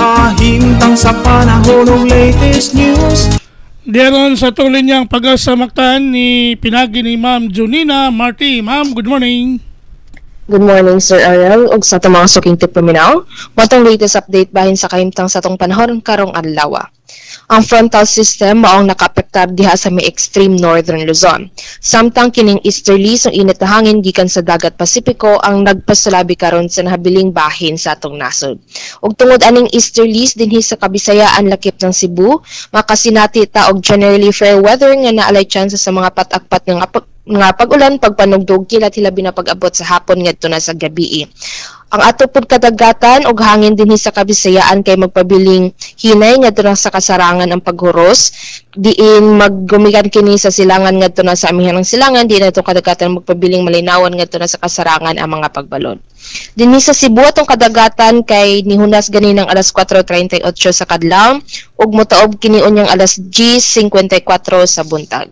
kahimtang sa panahon ng latest news. Diyaron sa tuloy niyang pag-asamaktan ni pinagi ni Ma'am Junina Marti. Ma'am, good morning. Good morning, Sir Ariel. Og sa itong mga suking tip paminaw, matong latest update bahin sa kahimtang sa itong panahon karong adlaw. Ang frontal system maong nakaapektar diha sa may extreme northern Luzon. Samtang kining easterlies ang init na hangin gikan sa dagat Pasipiko ang nagpasulabi karon sa nahabiling bahin sa atong nasod. Ug tungod aning easterlies dinhi sa Kabisayaan lakip ng Cebu, makasinati ta og generally fair weather nga naalay chance sa mga patak-pat nga pag-ulan, pagpanugdog kilat hilabi na pag-abot sa hapon ngadto na sa gabi. Ang ato pud kadagatan og hangin dinhi sa Kabisayaan kay magpabiling hinay ngadto na sa kasarangan ang paghuros, diin maggumikan kini sa silangan ngadto na sa amihanang silangan, diin ato kadagatan magpabiling malinawan ngadto na sa kasarangan ang mga pagbalon. Dinhi sa Cebu atong kadagatan kay nihunas ganinang alas 4:38 sa kadlaw ug motaob kini unyang alas 10:54 sa buntag.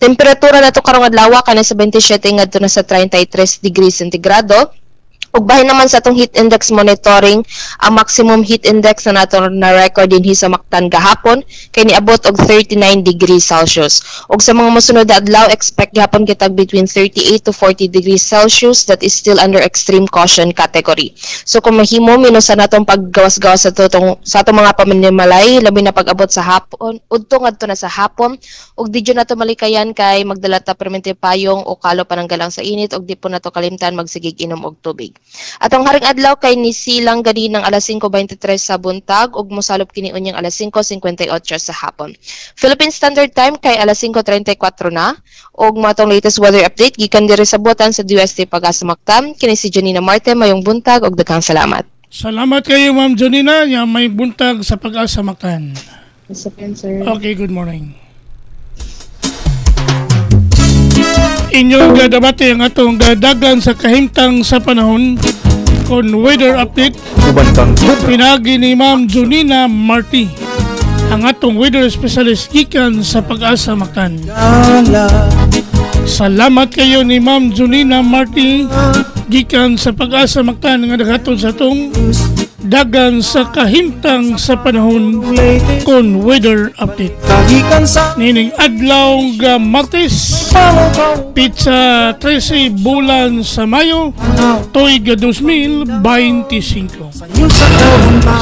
Temperatura nato karong adlaw kanang sa 27 ngadto na sa 33 degrees centigrado. Ug bahin naman sa atong heat index monitoring, ang maximum heat index na nato na record dinhi sa Mactan gahapon kay niabot og 39 degrees Celsius. Ug sa mga mosunod na adlaw, expect gihapon kitag between 38 to 40 degrees Celsius that is still under extreme caution category. So kung mahimo minusan natong paggawas-gawas sa atong mga pamanimalay labi na pag-abot sa hapon, udto ngadto na sa hapon, ug didyo nato malikayan kay magdala ta permanente payong o kalo pananggalang sa init ug di po nato kalimtan magsigig inom og tubig. At ang haring adlaw kay nisilang ganinang alas 5:23 sa buntag ug mosalop kini unyang alas 5:58 sa hapon. Philippine Standard Time kay alas 5:34 na ug matong latest weather update gikan diri sa buotan sa DUST Pag-asamaktan. Kini si Junina Marte, mayong buntag ug daghang salamat. Salamat kayo Ma'am Junina, ya may buntag sa Pag-asamaktan. Yes, sir. Okay, good morning. Inyong gadabati ang atong gadagan sa kahimtang sa panahon kon weather update pinagi ni Ma'am Junina Marti, ang atong weather specialist gikan sa Pag-asamaktan. Salamat kayo ni Ma'am Junina Marti gikan sa Pag-asamaktan nga naghatod sa atong dagan sa kahimtang sa panahon kon weather update. Nining adlaw nga Martes, pizza 13 bulan sa Mayo, tuig 2025.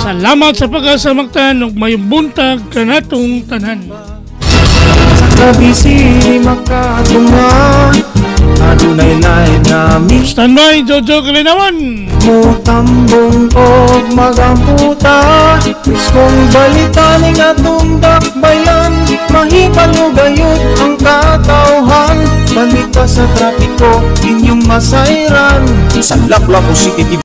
Salamat sa Pag-asamaktan ug mayong buntag kanatong tanan. Standby, Jojo Kalinawan. Mutambong og magamputa, miskong balitaning atong dakbayan, mahipalugayot ang katawhan, panita sa trapiko inyong masayran. Sa Lapu-Lapu City